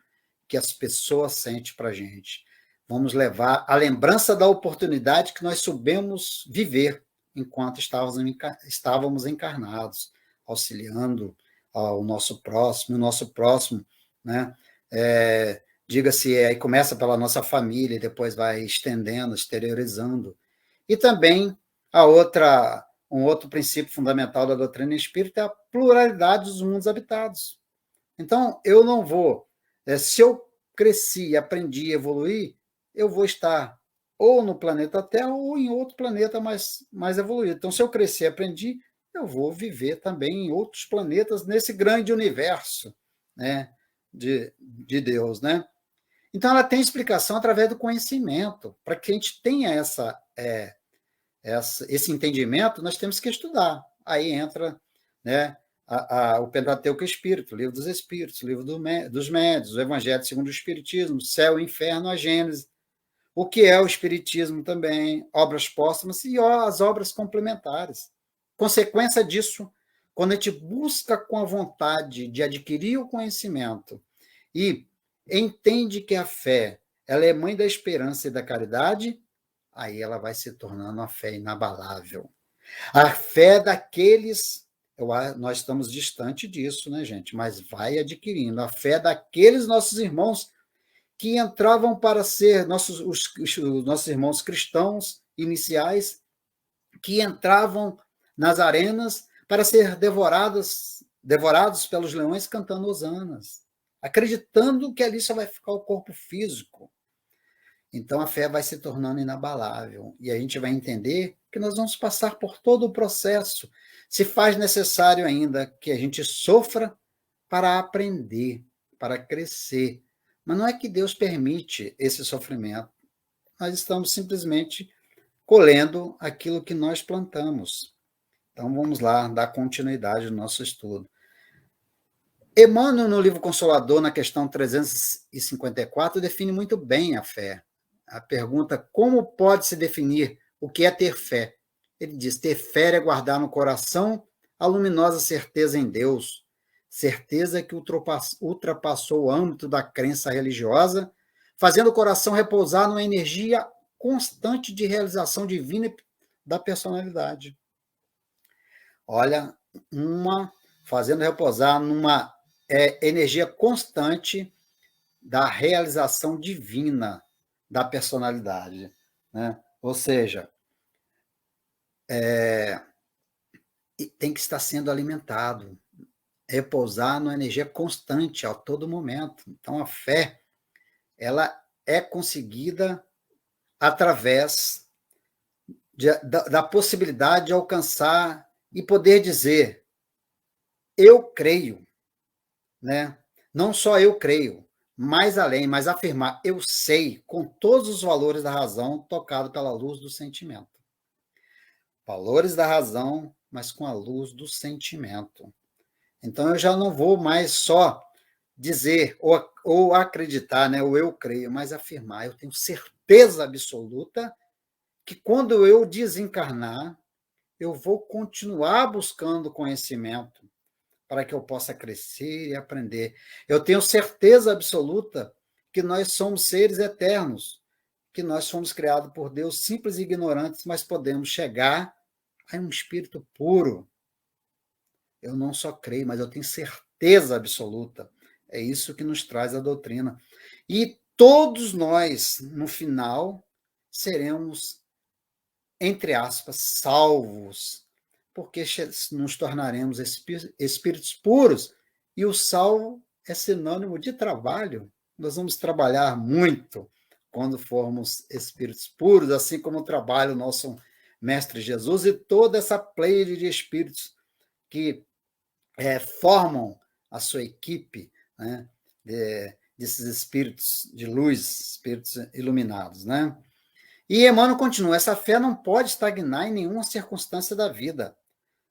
que as pessoas sentem para a gente. vamos levar a lembrança da oportunidade que nós soubemos viver enquanto estávamos encarnados, auxiliando ao nosso próximo, o nosso próximo, né? Diga-se, aí começa pela nossa família, e depois vai estendendo, exteriorizando. E também um outro princípio fundamental da doutrina espírita é a pluralidade dos mundos habitados. Então, eu não vou, se eu cresci, aprendi, evoluí, eu vou estar ou no planeta Terra ou em outro planeta mais evoluído. Então, se eu cresci e aprendi, eu vou viver também em outros planetas nesse grande universo, né, de Deus, né? Então, ela tem explicação através do conhecimento. Para que a gente tenha esse entendimento, nós temos que estudar. Aí entra, né, o Pentateuco Espírito, o Livro dos Espíritos, o Livro dos Médiuns, o Evangelho segundo o Espiritismo, Céu e Inferno, a Gênese, o que é o Espiritismo também, obras póstumas e as obras complementares. Consequência disso, quando a gente busca com a vontade de adquirir o conhecimento e entende que a fé ela é mãe da esperança e da caridade, aí ela vai se tornando uma fé inabalável. A fé daqueles, nós estamos distante disso, né, gente? Mas vai adquirindo. A fé daqueles nossos irmãos que entravam para ser os nossos irmãos cristãos iniciais, que entravam nas arenas para ser devorados pelos leões cantando hosanas, acreditando que ali só vai ficar o corpo físico. Então, a fé vai se tornando inabalável. E a gente vai entender que nós vamos passar por todo o processo. Se faz necessário ainda que a gente sofra para aprender, para crescer. Mas não é que Deus permite esse sofrimento. Nós estamos simplesmente colhendo aquilo que nós plantamos. Então, vamos lá, dar continuidade no nosso estudo. Emmanuel, no livro Consolador, na questão 354, define muito bem a fé. A pergunta, como pode se definir o que é ter fé? Ele diz, ter fé é guardar no coração a luminosa certeza em Deus, certeza que ultrapassou o âmbito da crença religiosa, fazendo o coração repousar numa energia constante de realização divina da personalidade. Olha, fazendo repousar numa energia constante da realização divina da personalidade, né? Ou seja, tem que estar sendo alimentado, repousar numa energia constante a todo momento. Então, a fé, ela é conseguida através da possibilidade de alcançar e poder dizer, eu creio, né? Não só eu creio, mais além, mas afirmar, eu sei, com todos os valores da razão, tocado pela luz do sentimento. Valores da razão, mas com a luz do sentimento. Então, eu já não vou mais só dizer ou acreditar, né, ou eu creio, mas afirmar, eu tenho certeza absoluta que quando eu desencarnar, eu vou continuar buscando conhecimento para que eu possa crescer e aprender. Eu tenho certeza absoluta que nós somos seres eternos, que nós fomos criados por Deus simples e ignorantes, mas podemos chegar a um espírito puro. Eu não só creio, mas eu tenho certeza absoluta. É isso que nos traz a doutrina. E todos nós, no final, seremos, entre aspas, salvos, porque nos tornaremos espíritos puros, e o salvo é sinônimo de trabalho. Nós vamos trabalhar muito quando formos espíritos puros, assim como trabalha o nosso Mestre Jesus e toda essa pleiade de espíritos que formam a sua equipe, né, desses espíritos de luz, espíritos iluminados, né? E Emmanuel continua, essa fé não pode estagnar em nenhuma circunstância da vida.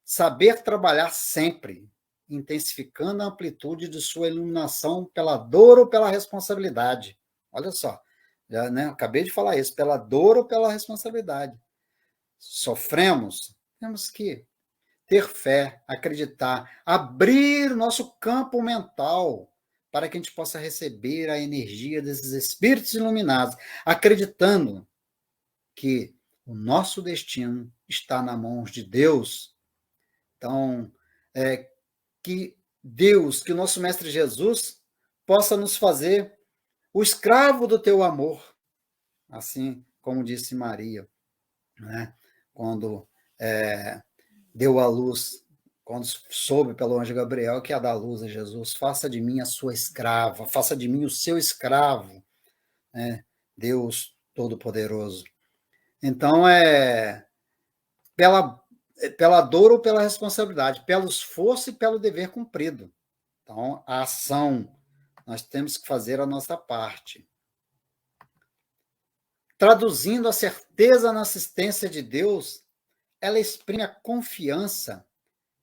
Saber trabalhar sempre, intensificando a amplitude de sua iluminação pela dor ou pela responsabilidade. Olha só, já, né, acabei de falar isso, pela dor ou pela responsabilidade. Sofremos, temos que ter fé, acreditar, abrir nosso campo mental para que a gente possa receber a energia desses espíritos iluminados, acreditando que o nosso destino está nas mãos de Deus. Então, que Deus, que o nosso Mestre Jesus possa nos fazer o escravo do teu amor, assim como disse Maria, né? Quando deu à luz, quando soube pelo anjo Gabriel que ia dar luz a Jesus, faça de mim a sua escrava, faça de mim o seu escravo, né? Deus Todo-Poderoso. Então, pela dor ou pela responsabilidade, pelo esforço e pelo dever cumprido. Então, a ação, nós temos que fazer a nossa parte. Traduzindo a certeza na assistência de Deus, ela exprime a confiança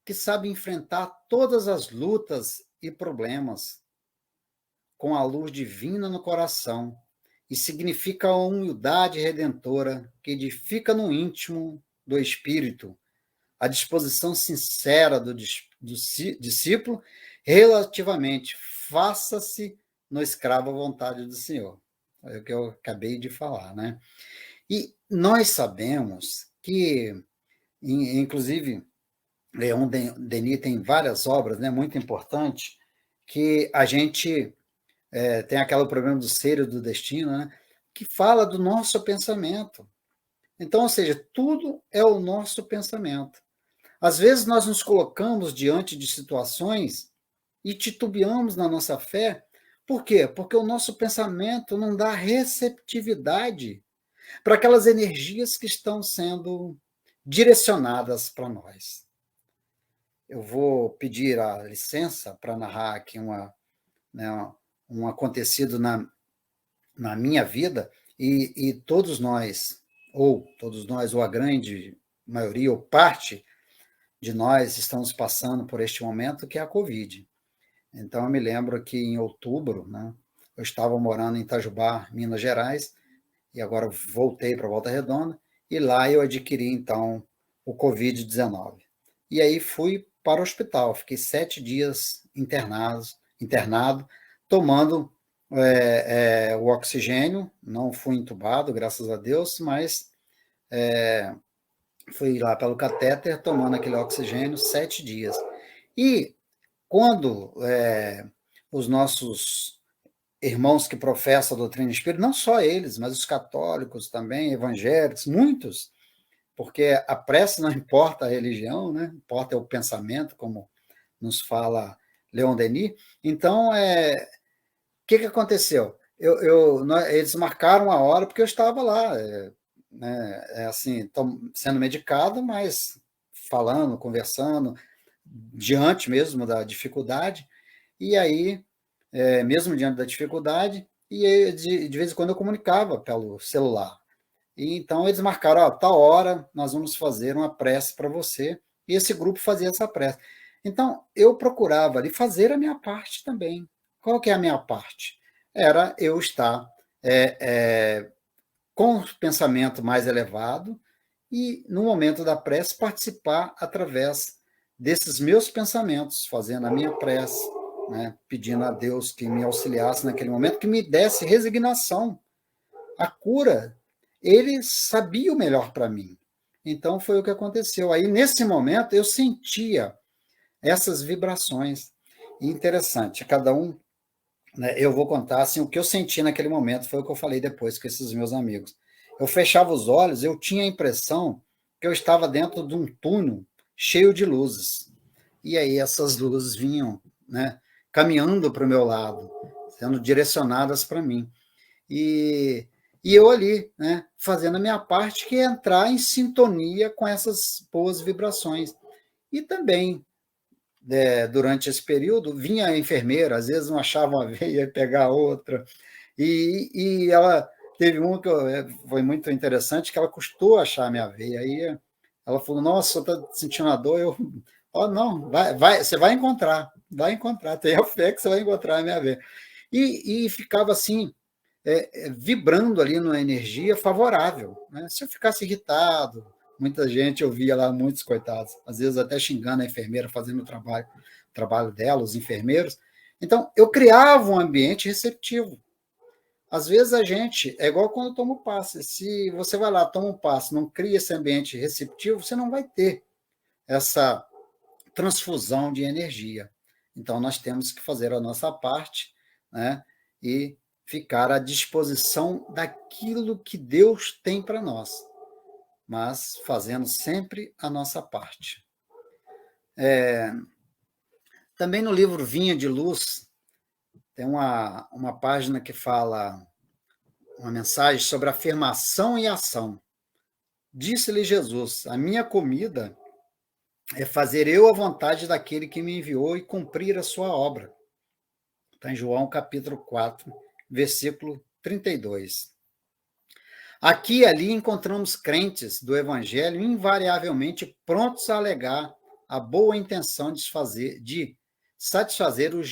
que sabe enfrentar todas as lutas e problemas com a luz divina no coração e significa a humildade redentora que edifica no íntimo do espírito, a disposição sincera do discípulo relativamente faça-se no escravo à vontade do Senhor. É o que eu acabei de falar, né? E nós sabemos que, inclusive, Leon Denis tem várias obras, né, muito importantes, que a gente tem aquele problema do ser e do destino, né, que fala do nosso pensamento. Então, ou seja, tudo é o nosso pensamento. Às vezes nós nos colocamos diante de situações e titubeamos na nossa fé. Por quê? Porque o nosso pensamento não dá receptividade para aquelas energias que estão sendo direcionadas para nós. Eu vou pedir a licença para narrar aqui um acontecido na minha vida, e todos nós, ou a grande maioria, ou parte de nós, estamos passando por este momento, que é a Covid. Então, eu me lembro que em outubro, né, eu estava morando em Itajubá, Minas Gerais, e agora voltei para Volta Redonda, e lá eu adquiri, então, o Covid-19. E aí fui para o hospital, fiquei 7 dias internado, tomando o oxigênio, não fui entubado, graças a Deus, mas fui lá pelo catéter, tomando aquele oxigênio 7 dias. E quando os nossos irmãos que professam a doutrina espírita, não só eles, mas os católicos também, evangélicos, muitos, porque a prece não importa a religião, né? Importa o pensamento, como nos fala Leon Denis. Então, o que aconteceu? Eles marcaram a hora porque eu estava lá, né, assim, sendo medicado, mas falando, conversando, diante mesmo da dificuldade, e aí, mesmo diante da dificuldade, e de vez em quando eu comunicava pelo celular. E então eles marcaram, tal hora nós vamos fazer uma prece para você, e esse grupo fazia essa prece. Então, eu procurava ali fazer a minha parte também. Qual que é a minha parte? Era eu estar com o pensamento mais elevado e, no momento da prece, participar através desses meus pensamentos, fazendo a minha prece, né, pedindo a Deus que me auxiliasse naquele momento, que me desse resignação. A cura, ele sabia o melhor para mim. Então, foi o que aconteceu. Aí, nesse momento, eu sentia essas vibrações. E interessante, cada um, né, eu vou contar assim, o que eu senti naquele momento, foi o que eu falei depois com esses meus amigos. Eu fechava os olhos, eu tinha a impressão que eu estava dentro de um túnel cheio de luzes. E aí essas luzes vinham, né, caminhando para o meu lado, sendo direcionadas para mim. E eu ali, né, fazendo a minha parte, que é entrar em sintonia com essas boas vibrações. E também, durante esse período, vinha a enfermeira, às vezes não achava uma veia, ia pegar outra. E ela teve uma que foi muito interessante, que ela custou achar a minha veia. Aí ela falou, nossa, você está sentindo a dor? Eu, não, você vai encontrar, tenha fé que você vai encontrar a minha veia. E ficava assim, vibrando ali numa energia favorável, né? Se eu ficasse irritado, muita gente, eu via lá muitos coitados, às vezes até xingando a enfermeira, fazendo o trabalho dela, os enfermeiros, Então, eu criava um ambiente receptivo. Às vezes a gente, é igual quando toma o passe. Se você vai lá, toma um passe, não cria esse ambiente receptivo, você não vai ter essa transfusão de energia. Então, nós temos que fazer a nossa parte, né? E ficar à disposição daquilo que Deus tem para nós, mas fazendo sempre a nossa parte. Também no livro Vinha de Luz, tem uma página que fala uma mensagem sobre afirmação e ação. Disse-lhe Jesus: a minha comida é fazer eu a vontade daquele que me enviou e cumprir a sua obra. Está em João capítulo 4, versículo 32. Aqui e ali encontramos crentes do Evangelho invariavelmente prontos a alegar a boa intenção de satisfazer os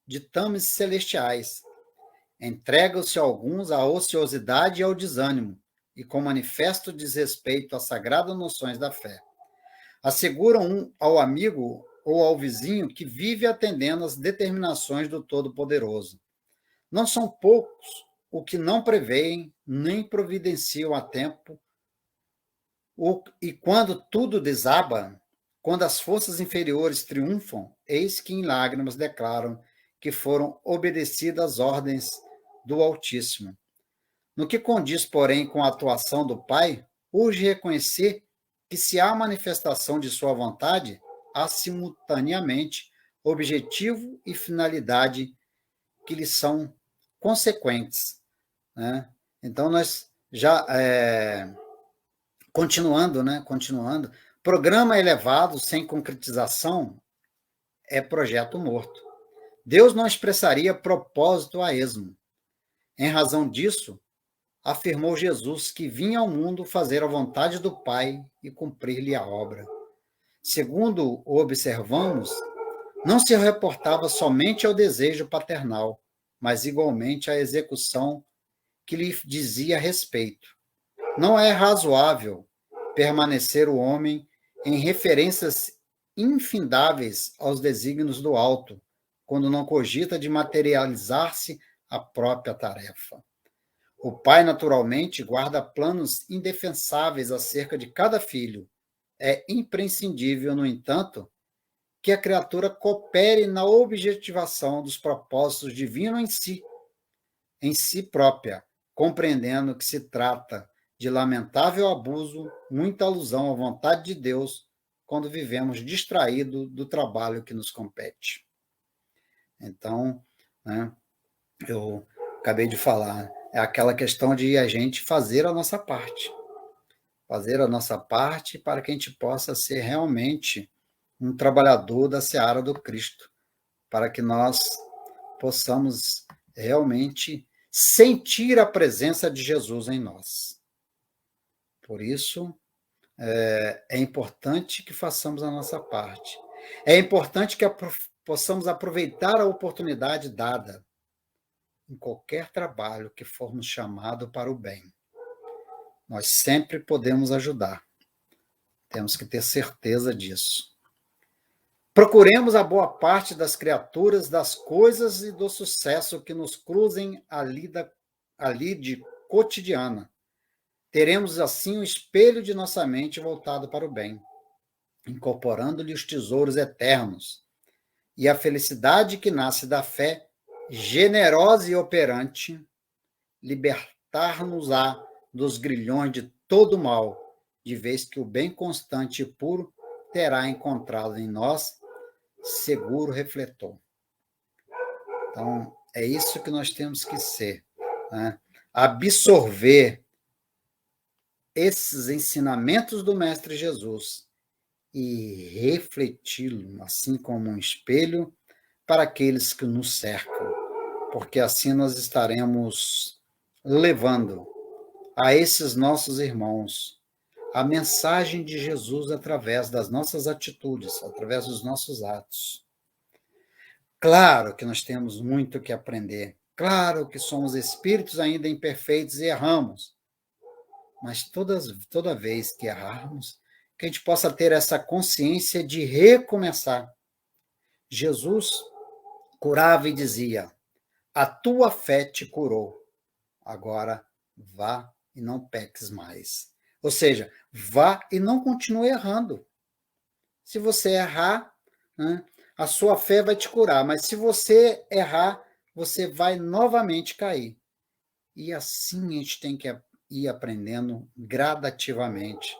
ditames celestiais. Entregam-se alguns à ociosidade e ao desânimo, e com manifesto desrespeito às sagradas noções da fé. Asseguram ao amigo ou ao vizinho que vive atendendo às determinações do Todo-Poderoso. Não são poucos o que não preveem nem providenciam a tempo, e quando tudo desaba, quando as forças inferiores triunfam, eis que em lágrimas declaram que foram obedecidas às ordens do Altíssimo. No que condiz, porém, com a atuação do Pai, urge reconhecer que se há manifestação de sua vontade, há simultaneamente objetivo e finalidade que lhe são consequentes, né? Então, nós já, continuando, programa elevado sem concretização é projeto morto. Deus não expressaria propósito a esmo. Em razão disso, afirmou Jesus que vinha ao mundo fazer a vontade do Pai e cumprir-lhe a obra. Segundo o observamos, não se reportava somente ao desejo paternal, mas igualmente à execução que lhe dizia respeito. Não é razoável permanecer o homem em referências infindáveis aos desígnios do alto, quando não cogita de materializar-se a própria tarefa. O pai, naturalmente, guarda planos indefensáveis acerca de cada filho. É imprescindível, no entanto, que a criatura coopere na objetivação dos propósitos divinos em si própria, compreendendo que se trata de lamentável abuso, muita alusão à vontade de Deus, quando vivemos distraídos do trabalho que nos compete. Então, né, eu acabei de falar, é aquela questão de a gente fazer a nossa parte. Fazer a nossa parte para que a gente possa ser realmente um trabalhador da seara do Cristo, para que nós possamos realmente sentir a presença de Jesus em nós. Por isso, é importante que façamos a nossa parte. É importante que possamos aproveitar a oportunidade dada em qualquer trabalho que formos chamados para o bem. Nós sempre podemos ajudar. Temos que ter certeza disso. Procuremos a boa parte das criaturas, das coisas e do sucesso que nos cruzem ali de cotidiana. Teremos, assim, um espelho de nossa mente voltado para o bem, incorporando-lhe os tesouros eternos e a felicidade que nasce da fé generosa e operante, libertar-nos-á dos grilhões de todo mal, de vez que o bem constante e puro terá encontrado em nós seguro refletor. Então, é isso que nós temos que ser, né? Absorver esses ensinamentos do Mestre Jesus e refleti-lo, assim como um espelho, para aqueles que nos cercam, porque assim nós estaremos levando a esses nossos irmãos a mensagem de Jesus através das nossas atitudes, através dos nossos atos. Claro que nós temos muito que aprender, claro que somos espíritos ainda imperfeitos e erramos, mas toda vez que errarmos, que a gente possa ter essa consciência de recomeçar. Jesus curava e dizia: a tua fé te curou, agora vá e não peques mais. Ou seja, vá e não continue errando. Se você errar, né, a sua fé vai te curar, mas se você errar, você vai novamente cair. E assim a gente tem que ir aprendendo gradativamente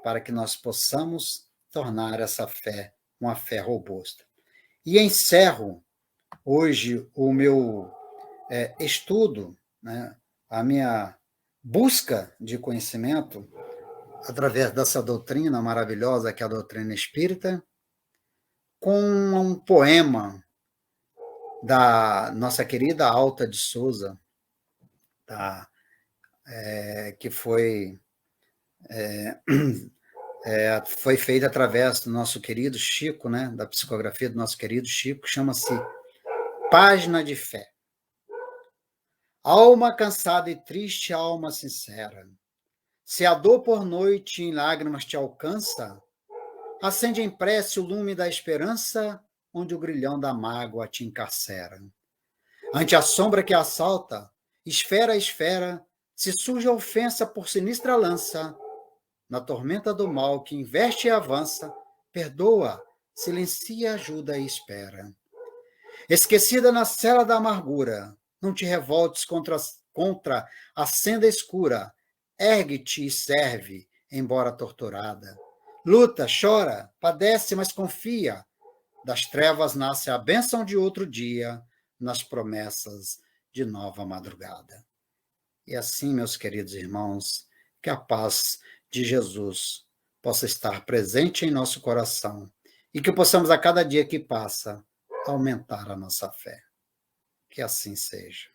para que nós possamos tornar essa fé uma fé robusta. E encerro hoje o meu estudo, né, a minha busca de conhecimento através dessa doutrina maravilhosa que é a doutrina espírita, com um poema da nossa querida Alta de Souza, tá? Que foi feita através do nosso querido Chico, né? Da psicografia do nosso querido Chico, chama-se Página de Fé. Alma cansada e triste, alma sincera, se a dor por noite em lágrimas te alcança, acende em prece o lume da esperança, onde o grilhão da mágoa te encarcera. Ante a sombra que assalta, esfera a esfera, se surge a ofensa por sinistra lança, na tormenta do mal que investe e avança, perdoa, silencia, ajuda e espera. Esquecida na cela da amargura, não te revoltes contra a senda escura, ergue-te e serve, embora torturada. Luta, chora, padece, mas confia. Das trevas nasce a bênção de outro dia, nas promessas de nova madrugada. E assim, meus queridos irmãos, que a paz de Jesus possa estar presente em nosso coração e que possamos, a cada dia que passa, aumentar a nossa fé. Que assim seja.